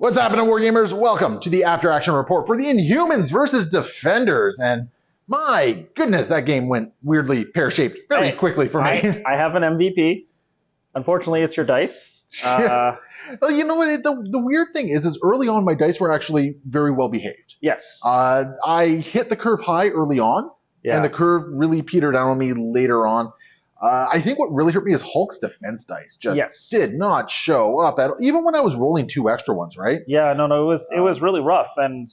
What's happening, Wargamers? Welcome to the After Action Report for the Inhumans versus Defenders. And my goodness, that game went weirdly pear-shaped very quickly for me. I have an MVP. Unfortunately, it's your dice. Well, you know what? The weird thing is early on, my dice were actually very well behaved. Yes. I hit the curve high early on, and the curve really petered out on me later on. I think what really hurt me is Hulk's defense dice just did not show up at all, even when I was rolling 2 extra ones, right? Yeah, no, it was really rough, and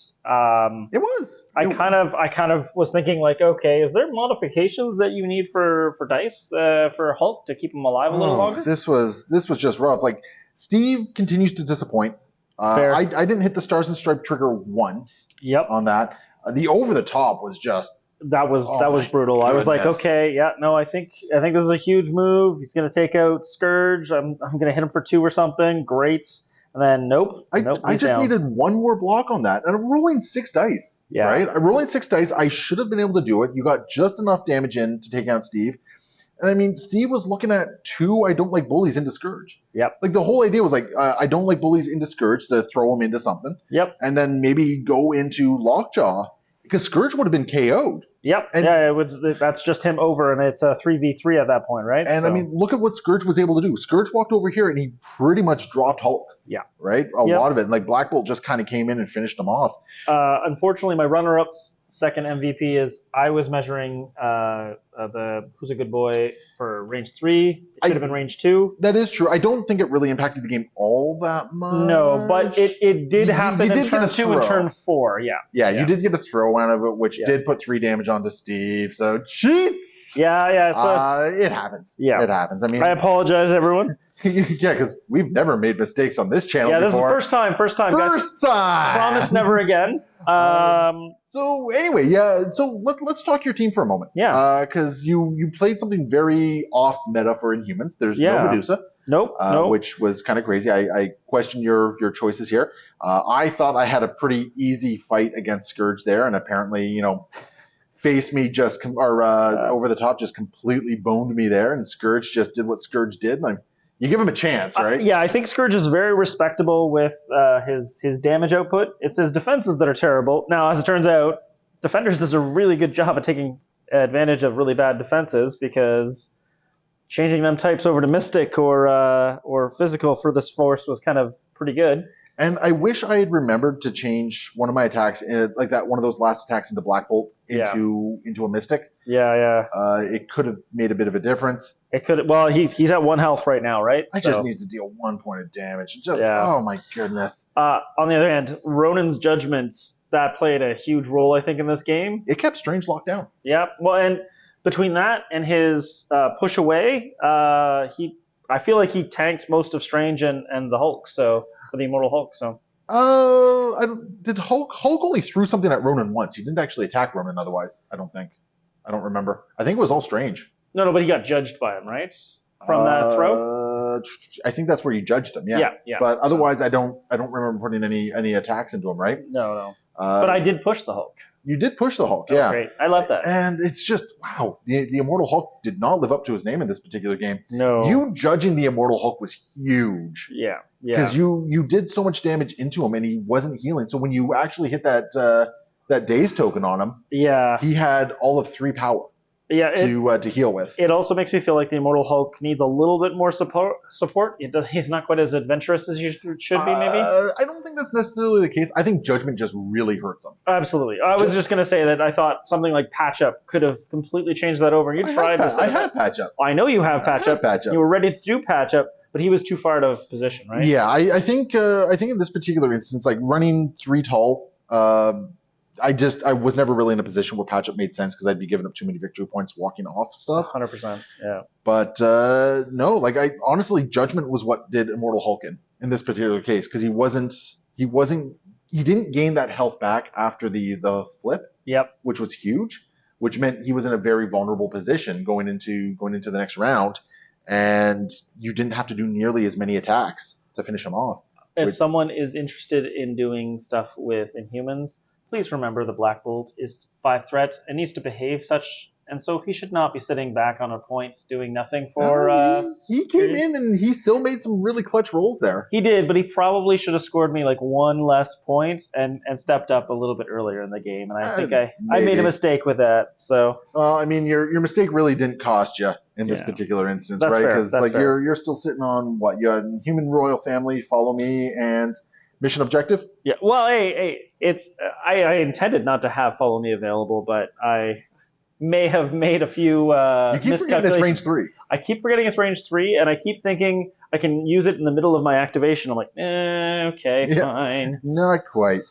it was. I kind of was thinking like, okay, is there modifications that you need for dice for Hulk to keep him alive a little longer? This was just rough. Like Steve continues to disappoint. I didn't hit the Stars and Stripe trigger once. Yep. On that, the over the top was just. That was brutal. Goodness. I was like, okay, I think this is a huge move. He's going to take out Scourge. I'm going to hit him for 2 or something. Great. And then nope. I just needed one more block on that, and I'm rolling 6 dice. Yeah. Right. I'm rolling 6 dice. I should have been able to do it. You got just enough damage in to take out Steve. And I mean, Steve was looking at 2 I don't like bullies into Scourge. Yep. Like the whole idea was like, I don't like bullies into Scourge to throw him into something. Yep. And then maybe go into Lockjaw because Scourge would have been KO'd. Yep. And that's just him over, and it's a 3v3 at that point, right? And I mean, look at what Scourge was able to do. Scourge walked over here, and he pretty much dropped Hulk. Yeah. Right? A lot of it. And like Black Bolt just kind of came in and finished him off. Unfortunately, my runner-up's second MVP is I was measuring Who's a Good Boy for range 3. It should have been range 2. That is true. I don't think it really impacted the game all that much. No, but it did happen in turn 2 and turn 4. Yeah, you did get a throw out of it, which did put 3 damage onto Steve. So cheats. Yeah. So it happens. Yeah, it happens. I mean, I apologize, everyone. Yeah, because we've never made mistakes on this channel. Yeah, this before. is the first time. First time. Promise never again. So anyway, so let's talk your team for a moment. Yeah. Because you played something very off meta for Inhumans. There's no Medusa. Nope. Which was kind of crazy. I question your choices here. I thought I had a pretty easy fight against Scourge there, and apparently, Face Me over the top just completely boned me there, and Scourge just did what Scourge did. And you give him a chance, right? Yeah, I think Scourge is very respectable with his damage output. It's his defenses that are terrible. Now, as it turns out, Defenders does a really good job at taking advantage of really bad defenses because changing them types over to Mystic or Physical for this force was kind of pretty good. And I wish I had remembered to change one of my attacks, like that one of those last attacks into Black Bolt into a Mystic. Yeah. It could have made a bit of a difference. It could. Well, he's at 1 health right now, right? I just need to deal 1 point of damage. Oh my goodness. On the other hand, Ronin's judgments that played a huge role, I think, in this game. It kept Strange locked down. Yeah. Well, and between that and his push away, I feel like he tanked most of Strange and the Hulk. So. For the Immortal Hulk, so. Did Hulk only threw something at Ronan once? He didn't actually attack Ronan otherwise, I don't think. I don't remember. I think it was all Strange. No, but he got judged by him, right? From that throw? I think that's where you judged him, yeah. But otherwise, I don't remember putting any attacks into him, right? No. But I did push the Hulk. You did push the Hulk, yeah. Great. I love that. And it's just, wow. The Immortal Hulk did not live up to his name in this particular game. No. You judging the Immortal Hulk was huge. Yeah. Because you did so much damage into him, and he wasn't healing. So when you actually hit that Daze token on him, he had all of 3 power. To heal with. It also makes me feel like the Immortal Hulk needs a little bit more support. He's not quite as adventurous as you should be, maybe? I don't think that's necessarily the case. I think Judgment just really hurts him. Absolutely. I was just going to say that I thought something like Patch Up could have completely changed that over. And I have Patch Up. I know you have Patch Up. You were ready to do Patch Up, but he was too far out of position, right? Yeah, I think in this particular instance, like running 3 tall, I was never really in a position where patch-up made sense because I'd be giving up too many victory points walking off stuff. 100%, yeah. But no, like honestly, Judgment was what did Immortal Hulk in this particular case because he didn't gain that health back after the flip. Yep. Which was huge, which meant he was in a very vulnerable position going into the next round, and you didn't have to do nearly as many attacks to finish him off. If someone is interested in doing stuff with Inhumans, please remember the Black Bolt is 5 threat and needs to behave such and so he should not be sitting back on a points doing nothing for. He came in and he still made some really clutch rolls there. He did, but he probably should have scored me like one less point and stepped up a little bit earlier in the game. And I think I made a mistake with that. So I mean, your mistake really didn't cost you in this particular instance, That's right? fair. Because That's like fair. you're still sitting on what you had Human Royal Family, Follow Me, and Mission Objective. yeah. Well, hey, it's I intended not to have Follow Me available, but I may have made a few You keep forgetting it's range 3. I keep forgetting it's range 3, and I keep thinking I can use it in the middle of my activation. I'm like, okay, fine. Not quite.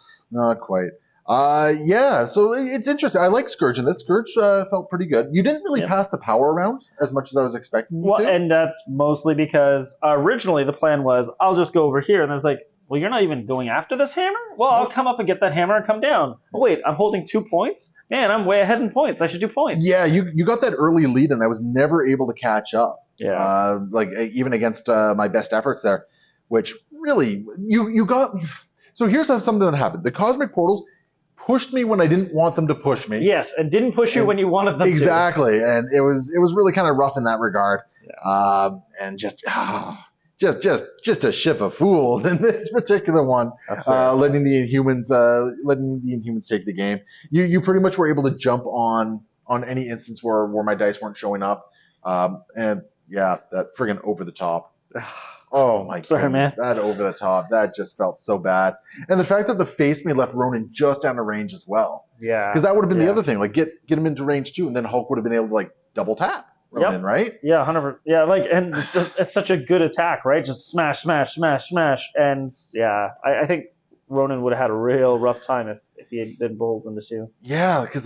Yeah, so it's interesting. I like Scourge in this. Scourge felt pretty good. You didn't really pass the power around as much as I was expecting you to. And that's mostly because originally the plan was I'll just go over here, and it's like, well, you're not even going after this hammer? Well, I'll come up and get that hammer and come down. Oh, wait, I'm holding 2 points? Man, I'm way ahead in points. I should do points. Yeah, you got that early lead, and I was never able to catch up. Yeah. Like even against my best efforts there, which really you got. So here's something that happened. The cosmic portals pushed me when I didn't want them to push me. Yes, and didn't push you when you wanted them exactly. to. Exactly, and it was really kind of rough in that regard. Yeah. And just a ship of fools in this particular one, letting the Inhumans take the game. You pretty much were able to jump on any instance where my dice weren't showing up, and yeah, that friggin' over the top. Oh my god! Sorry, man. That over the top. That just felt so bad. And the fact that the face me left Ronan just out of range as well. Yeah. Because that would have been the other thing. Like get him into range 2, and then Hulk would have been able to like double tap Ronan, right? Yeah, 100%. Yeah, like, and it's such a good attack, right? Just smash, smash, smash, smash, and yeah, I think Ronan would have had a real rough time if he had been bowled into 2. Yeah, because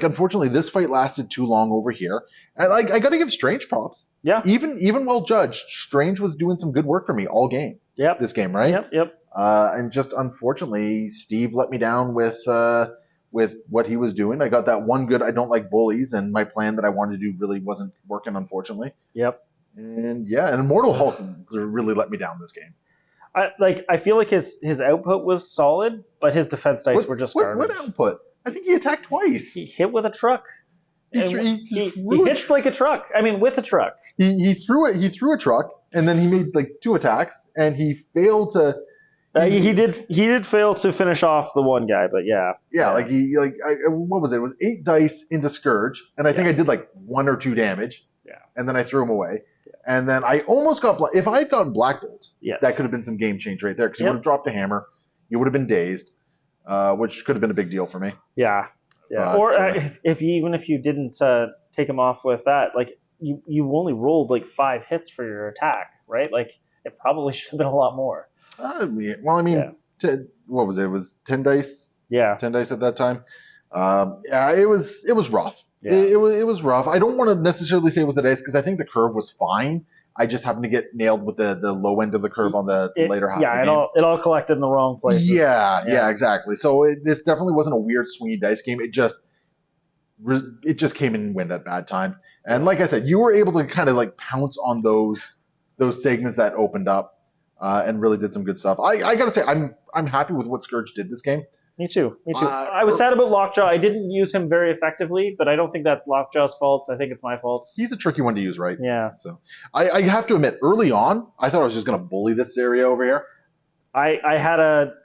unfortunately this fight lasted too long over here, and I got to give Strange props. Yeah. Even well judged, Strange was doing some good work for me all game. Yep. This game, right? Yep. And just unfortunately, Steve let me down with what he was doing. I got that one good I don't like bullies, and my plan that I wanted to do really wasn't working, unfortunately. Yep. And Immortal Hulk really let me down this game. I feel like his output was solid, but his defense dice were just garbage. What output? I think he attacked twice. He hit with a truck. He threw hits like a truck. I mean, with a truck. He threw a truck, and then he made like 2 attacks, and he failed to. He did fail to finish off the one guy, but yeah. Yeah, what was it? It was 8 dice into Scourge, and I think I did like 1 or 2 damage. Yeah. And then I threw him away. Yeah. And then I almost got if I had gotten Black Bolt, that could have been some game change right there, because you would have dropped a hammer, you would have been dazed, which could have been a big deal for me. Yeah. Yeah. Or if you didn't take him off with that, like you only rolled like 5 hits for your attack, right? Like it probably should have been a lot more. Well, I mean, what was it? It was 10 dice. Yeah. 10 dice at that time. It was rough. Yeah. It was rough. I don't want to necessarily say it was the dice, because I think the curve was fine. I just happened to get nailed with the low end of the curve on the later half. Yeah, of the game. it all collected in the wrong places. Yeah, exactly. So this definitely wasn't a weird swingy dice game. It just came in and went at bad times. And like I said, you were able to kind of like pounce on those segments that opened up. And really did some good stuff. I gotta say, I'm happy with what Scourge did this game. Me too. I was sad about Lockjaw. I didn't use him very effectively, but I don't think that's Lockjaw's fault. I think it's my fault. He's a tricky one to use, right? Yeah. So I have to admit, early on, I thought I was just gonna bully this area over here. I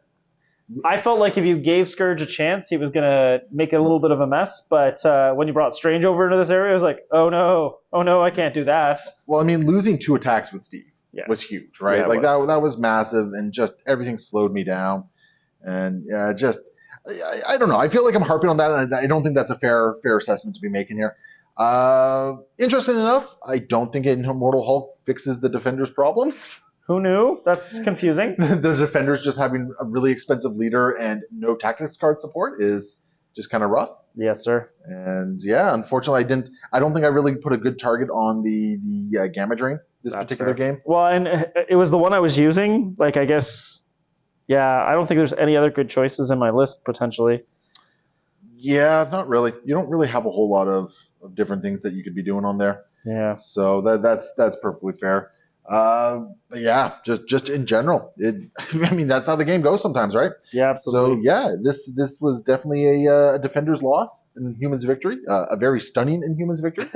felt like if you gave Scourge a chance, he was gonna make a little bit of a mess. But when you brought Strange over into this area, I was like, oh no, I can't do that. Well, I mean, losing 2 attacks with Steve. Yes. Was huge, right? Yeah, that was massive, and just everything slowed me down. And I don't know. I feel like I'm harping on that, and I don't think that's a fair assessment to be making here. Interesting enough, I don't think Immortal Hulk fixes the Defenders' problems. Who knew? That's confusing. The Defenders just having a really expensive leader and no tactics card support is just kind of rough. Yes, sir. And unfortunately, I don't think I really put a good target on the Gamma Drain. That's particular game. Well, and it was the one I was using. Like, I guess, I don't think there's any other good choices in my list, potentially. Yeah, not really. You don't really have a whole lot of different things that you could be doing on there. Yeah. So that's perfectly fair. But yeah, just in general, I mean, that's how the game goes sometimes, right? Yeah, absolutely. So yeah, this was definitely a Defender's loss and Humans victory, a very stunning Inhumans victory.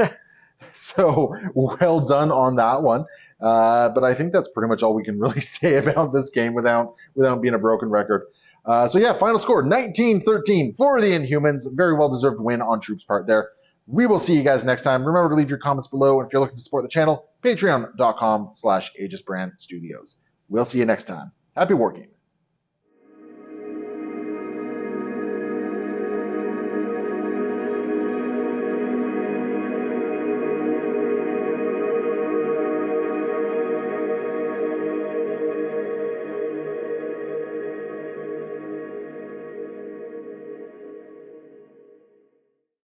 So well done on that one. But I think that's pretty much all we can really say about this game without being a broken record. So yeah, final score 19-13 for the Inhumans. Very well deserved win on Troops' part there. We will see you guys next time. Remember to leave your comments below. And if you're looking to support the channel, patreon.com/AegisBrandStudios. We'll see you next time. Happy wargaming.